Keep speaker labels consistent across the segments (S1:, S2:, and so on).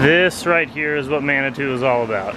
S1: This right here is what Manitou is all about.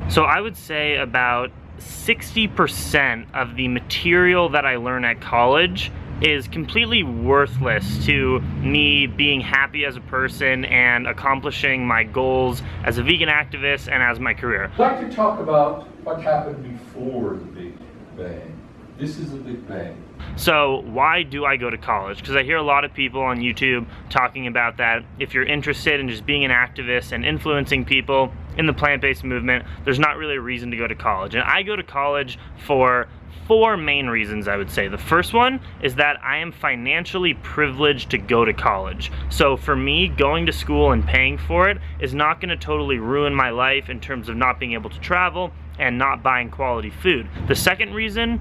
S1: So I would say about 60% of the material that I learn at college is completely worthless to me being happy as a person and accomplishing my goals as a vegan activist and as my career.
S2: I'd like to talk about what happened before the Big Bang. This is the Big Bang.
S1: So why do I go to college? Because I hear a lot of people on YouTube talking about that. If you're interested in just being an activist and influencing people in the plant-based movement, there's not really a reason to go to college. And I go to college for 4 main reasons, I would say. The first one is that I am financially privileged to go to college. So for me, going to school and paying for it is not going to totally ruin my life in terms of not being able to travel and not buying quality food. The second reason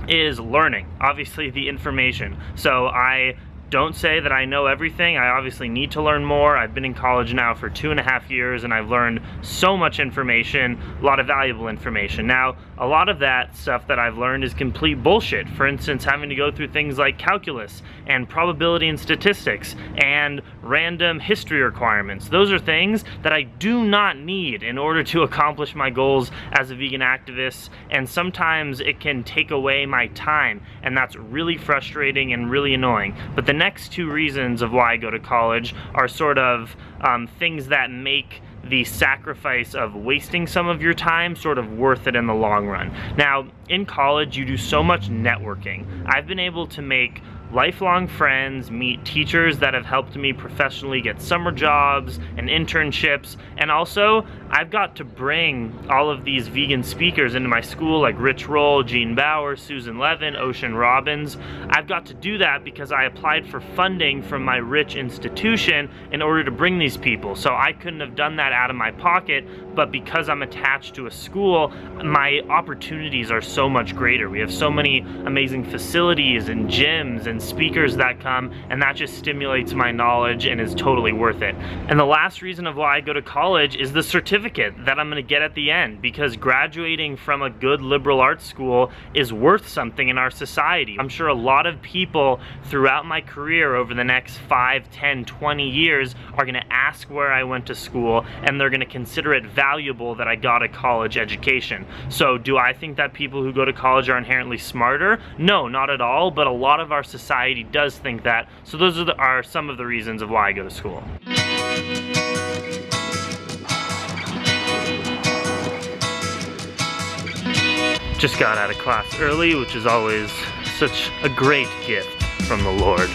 S1: is learning, obviously the information. So I don't say that I know everything. I obviously need to learn more. I've been in college now for 2.5 years and I've learned so much information, a lot of valuable information. Now, a lot of that stuff that I've learned is complete bullshit. For instance, having to go through things like calculus and probability and statistics and random history requirements. Those are things that I do not need in order to accomplish my goals as a vegan activist, and sometimes it can take away my time, and that's really frustrating and really annoying. But the next 2 reasons of why I go to college are sort of things that make the sacrifice of wasting some of your time sort of worth it in the long run. Now, in college, you do so much networking. I've been able to make lifelong friends, meet teachers that have helped me professionally get summer jobs and internships, and also I've got to bring all of these vegan speakers into my school like Rich Roll, Gene Bauer, Susan Levin, Ocean Robbins. I've got to do that because I applied for funding from my rich institution in order to bring these people. So I couldn't have done that out of my pocket, but because I'm attached to a school, my opportunities are so much greater. We have so many amazing facilities and gyms and speakers that come, and that just stimulates my knowledge and is totally worth it. And the last reason of why I go to college is the certificate that I'm going to get at the end, because graduating from a good liberal arts school is worth something in our society. I'm sure a lot of people throughout my career over the next 5, 10, 20 years are going to ask where I went to school, and they're going to consider it valuable that I got a college education. So do I think that people who go to college are inherently smarter? No, not at all, but a lot of our society does think that. So those are some of the reasons of why I go to school. Just got out of class early, which is always such a great gift from the Lord.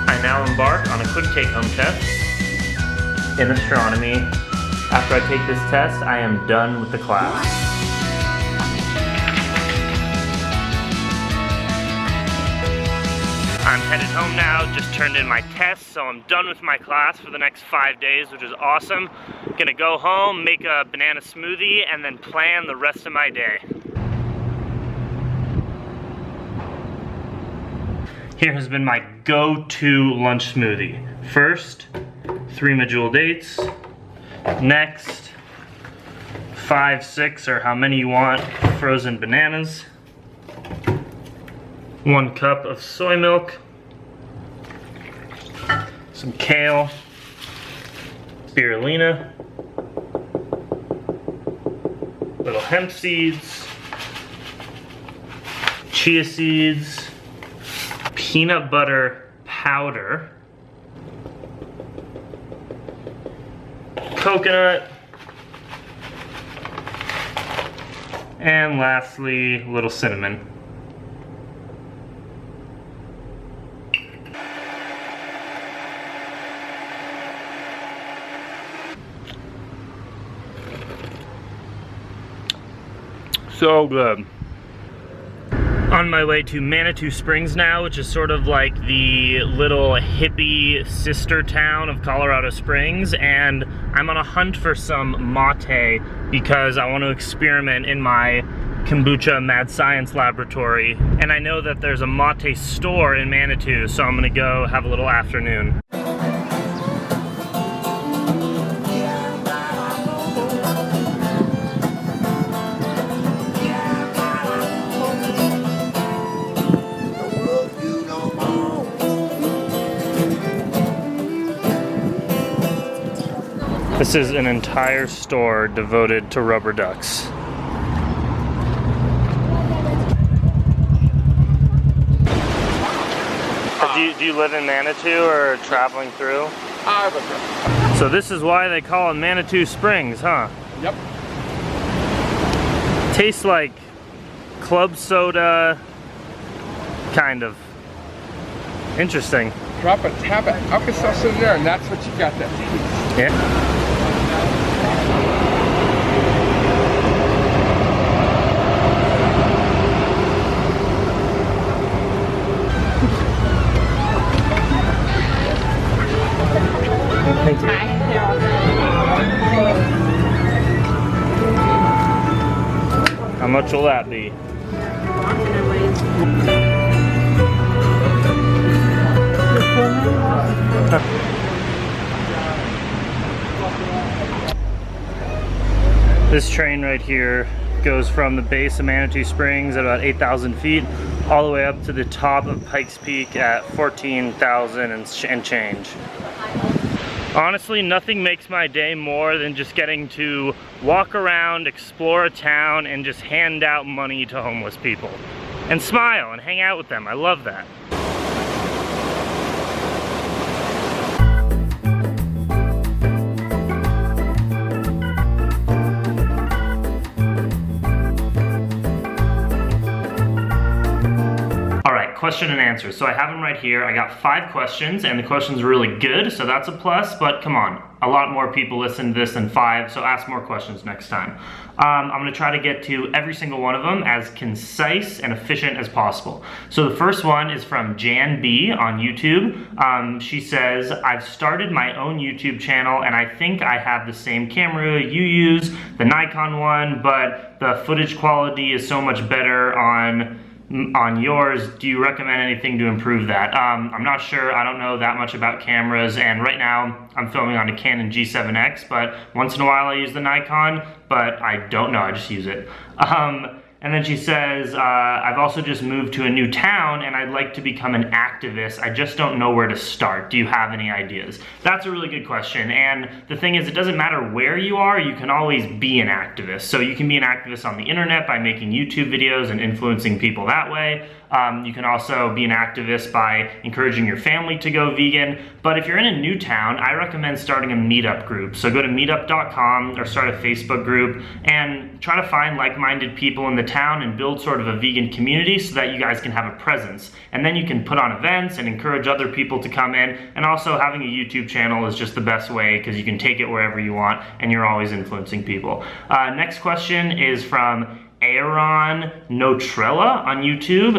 S1: I now embark on a quick take-home test in astronomy. After I take this test, I am done with the class. I'm headed home now, just turned in my test, so I'm done with my class for the next 5 days, which is awesome. Gonna go home, make a banana smoothie, and then plan the rest of my day. Here has been my go-to lunch smoothie. First, 3 medjool dates. Next, 5, 6, or how many you want, frozen bananas. 1 cup of soy milk, some kale, spirulina, little hemp seeds, chia seeds, peanut butter powder, coconut, and lastly, a little cinnamon. So good. On my way to Manitou Springs now, which is sort of like the little hippie sister town of Colorado Springs, and I'm on a hunt for some mate because I want to experiment in my kombucha mad science laboratory, and I know that there's a mate store in Manitou, so I'm gonna go have a little afternoon. This is an entire store devoted to rubber ducks. Do you live in Manitou or traveling through?
S3: I live here.
S1: So this is why they call it Manitou Springs, huh?
S3: Yep.
S1: Tastes like club soda, kind of. Interesting.
S3: Drop a tab of Alka-Seltzer in there and that's what you got, that taste.
S1: Yeah. Thank you. How much will that be? This train right here goes from the base of Manitou Springs at about 8,000 feet all the way up to the top of Pikes Peak at 14,000 and change. Honestly, nothing makes my day more than just getting to walk around, explore a town, and just hand out money to homeless people. And smile and hang out with them. I love that. Question and answer. So I have them right here. I got 5 questions and the questions are really good, so that's a plus, but come on. A lot more people listen to this than 5, so ask more questions next time. I'm gonna try to get to every single one of them as concise and efficient as possible. So the first one is from Jan B on YouTube. She says, I've started my own YouTube channel and I think I have the same camera you use, the Nikon one, but the footage quality is so much better on yours. Do you recommend anything to improve that? I'm not sure. I don't know that much about cameras, and right now I'm filming on a Canon G7X, but once in a while I use the Nikon, but I don't know, I just use it. And then she says, I've also just moved to a new town and I'd like to become an activist. I just don't know where to start. Do you have any ideas? That's a really good question. And the thing is, it doesn't matter where you are, you can always be an activist. So you can be an activist on the internet by making YouTube videos and influencing people that way. You can also be an activist by encouraging your family to go vegan. But if you're in a new town, I recommend starting a meetup group. So go to meetup.com or start a Facebook group and try to find like-minded people in the town and build sort of a vegan community so that you guys can have a presence. And then you can put on events and encourage other people to come in. And also having a YouTube channel is just the best way because you can take it wherever you want and you're always influencing people. Next question is from Aaron Notrella on YouTube,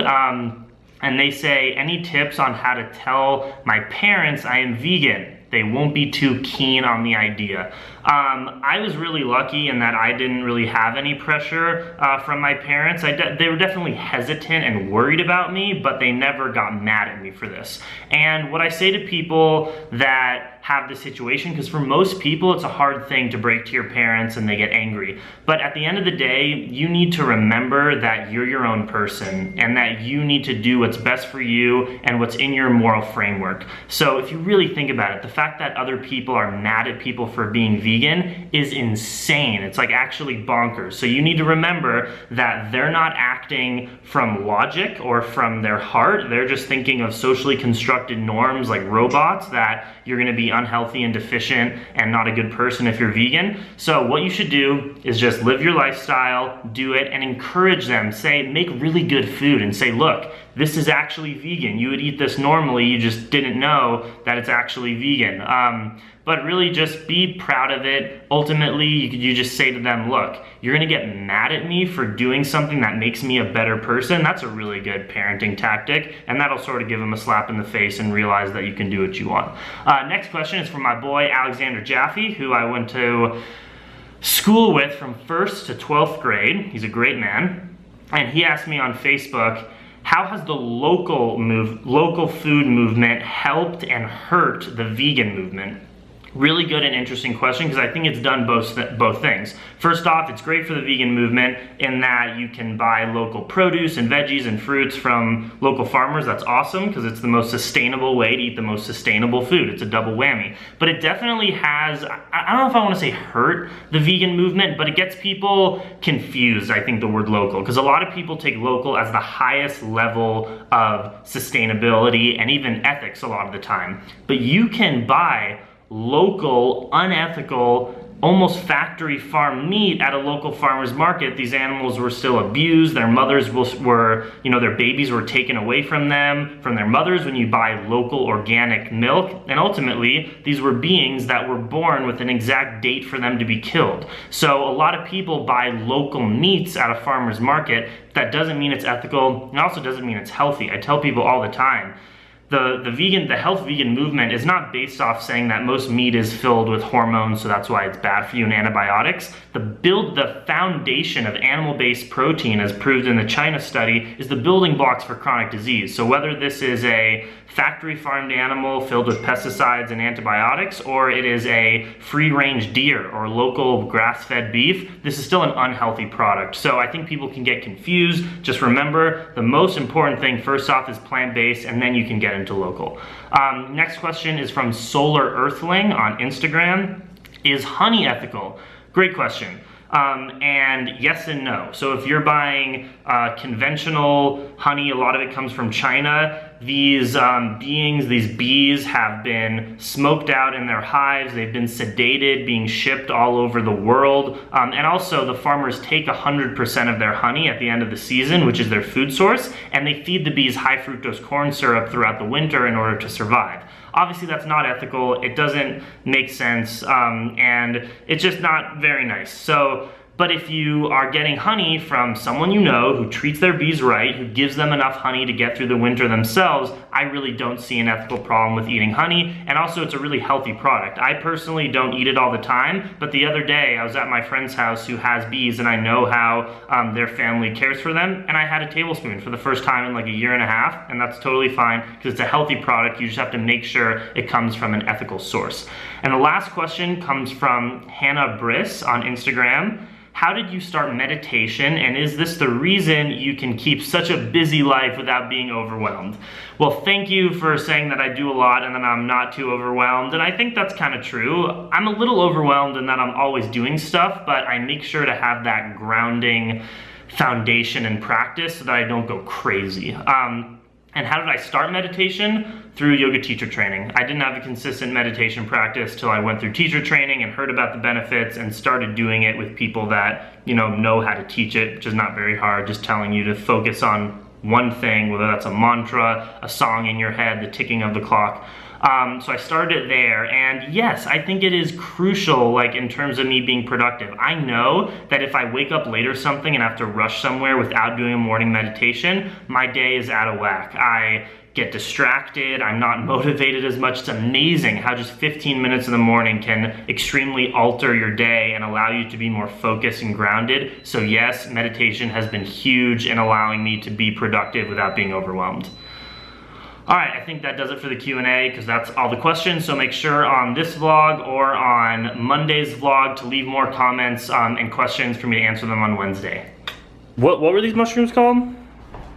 S1: and they say, any tips on how to tell my parents I am vegan? They won't be too keen on the idea. I was really lucky in that I didn't really have any pressure from my parents. They were definitely hesitant and worried about me, but they never got mad at me for this. And what I say to people that have this situation, because for most people it's a hard thing to break to your parents and they get angry, but at the end of the day you need to remember that you're your own person and that you need to do what's best for you and what's in your moral framework. So if you really think about it, the fact that other people are mad at people for being vegan is insane. It's like actually bonkers. So you need to remember that they're not acting from logic or from their heart. They're just thinking of socially constructed norms like robots, that you're gonna be unhealthy and deficient and not a good person if you're vegan. So what you should do is just live your lifestyle, do it, and encourage them. Say, make really good food and say, look, this is actually vegan. You would eat this normally, you just didn't know that it's actually vegan. But really just be proud of it. Ultimately, you just say to them, look, you're gonna get mad at me for doing something that makes me a better person. That's a really good parenting tactic, and that'll sort of give them a slap in the face and realize that you can do what you want. Next question is from my boy, Alexander Jaffe, who I went to school with from 1st to 12th grade. He's a great man. And he asked me on Facebook, how has the local food movement helped and hurt the vegan movement? Really good and interesting question, because I think it's done both things. First off, it's great for the vegan movement in that you can buy local produce and veggies and fruits from local farmers. That's awesome, because it's the most sustainable way to eat the most sustainable food. It's a double whammy. But it definitely has, I don't know if I want to say hurt the vegan movement, but it gets people confused, I think, the word local, because a lot of people take local as the highest level of sustainability and even ethics a lot of the time. But you can buy local, unethical, almost factory farm meat at a local farmer's market. These animals were still abused. Their mothers were, their babies were taken away from them, from their mothers when you buy local organic milk. And ultimately, these were beings that were born with an exact date for them to be killed. So a lot of people buy local meats at a farmer's market. That doesn't mean it's ethical. It also doesn't mean it's healthy. I tell people all the time, the health vegan movement is not based off saying that most meat is filled with hormones, so that's why it's bad for you, and antibiotics. The foundation of animal-based protein, as proved in the China study, is the building blocks for chronic disease. So whether this is a factory farmed animal filled with pesticides and antibiotics, or it is a free-range deer or local grass-fed beef, this is still an unhealthy product. So I think people can get confused. Just remember, the most important thing first off is plant-based, and then you can get into local. Next question is from Solar Earthling on Instagram. Is honey ethical? Great question. And yes and no. So if you're buying conventional honey, a lot of it comes from China. These these bees have been smoked out in their hives. They've been sedated, being shipped all over the world. And also the farmers take 100% of their honey at the end of the season, which is their food source, and they feed the bees high fructose corn syrup throughout the winter in order to survive. Obviously that's not ethical, it doesn't make sense, and it's just not very nice. But if you are getting honey from someone you know who treats their bees right, who gives them enough honey to get through the winter themselves, I really don't see an ethical problem with eating honey. And also it's a really healthy product. I personally don't eat it all the time, but the other day I was at my friend's house who has bees, and I know how their family cares for them, and I had a tablespoon for the first time in like a year and a half, and that's totally fine because it's a healthy product. You just have to make sure it comes from an ethical source. And the last question comes from Hannah Briss on Instagram. How did you start meditation, and is this the reason you can keep such a busy life without being overwhelmed? Well, thank you for saying that I do a lot and that I'm not too overwhelmed, and I think that's kind of true. I'm a little overwhelmed in that I'm always doing stuff, but I make sure to have that grounding foundation and practice so that I don't go crazy. And how did I start meditation? Through yoga teacher training. I didn't have a consistent meditation practice till I went through teacher training and heard about the benefits and started doing it with people that know how to teach it, which is not very hard, just telling you to focus on one thing, whether that's a mantra, a song in your head, the ticking of the clock. So I started it there, and yes, I think it is crucial, like in terms of me being productive. I know that if I wake up late or something and have to rush somewhere without doing a morning meditation, my day is out of whack. I get distracted, I'm not motivated as much. It's amazing how just 15 minutes in the morning can extremely alter your day and allow you to be more focused and grounded. So yes, meditation has been huge in allowing me to be productive without being overwhelmed. All right, I think that does it for the Q&A because that's all the questions. So make sure on this vlog or on Monday's vlog to leave more comments and questions for me to answer them on Wednesday. What were these mushrooms called?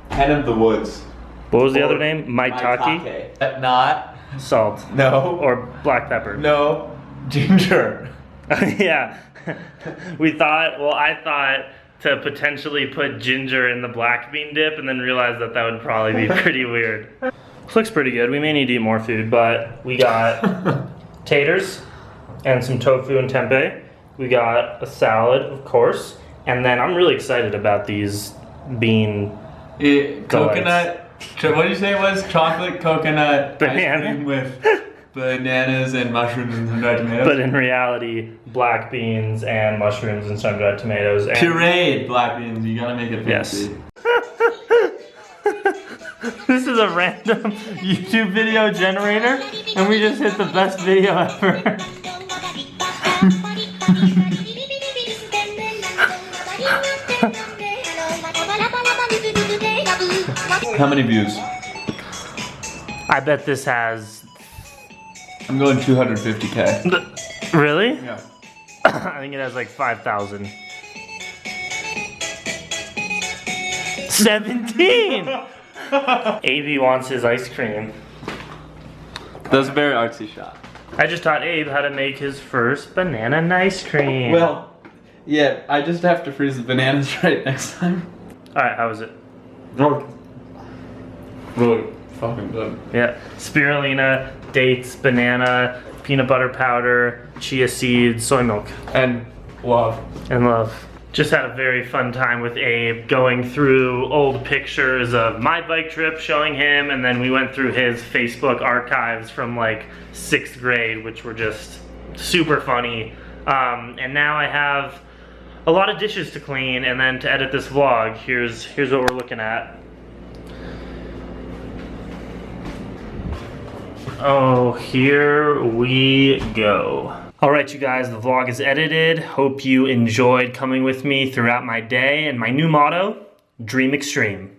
S4: Hen of the woods.
S1: What was the other name? Maitake?
S4: Not.
S1: Salt.
S4: No.
S1: Or black pepper?
S4: No. Ginger.
S1: Yeah. I thought to potentially put ginger in the black bean dip and then realized that that would probably be pretty weird. This looks pretty good. We may need to eat more food, but we got taters and some tofu and tempeh. We got a salad, of course, and then I'm really excited about these bean
S4: coconut. What did you say it was? Chocolate coconut
S1: banana
S4: ice cream with bananas and mushrooms and sun-dried tomatoes.
S1: But in reality, black beans and mushrooms and sun-dried tomatoes. And
S4: pureed black beans. You gotta make it fancy.
S1: Yes. This is a random YouTube video generator, and we just hit the best video ever.
S4: How many views?
S1: I bet this has
S4: I'm going 250K.
S1: Really?
S4: Yeah.
S1: I think it has like 5,000. 17! AB wants his ice cream.
S4: That's a very artsy shot.
S1: I just taught Abe how to make his first banana ice cream.
S4: Well, yeah, I just have to freeze the bananas right next time.
S1: Alright, how is it?
S4: Really fucking good.
S1: Yeah. Spirulina, dates, banana, peanut butter powder, chia seeds, soy milk.
S4: And love.
S1: And love. Just had a very fun time with Abe, going through old pictures of my bike trip, showing him, and then we went through his Facebook archives from like 6th grade, which were just super funny. And now I have a lot of dishes to clean, and then to edit this vlog, here's what we're looking at. Oh, here we go. All right, you guys, the vlog is edited. Hope you enjoyed coming with me throughout my day, and my new motto, dream extreme.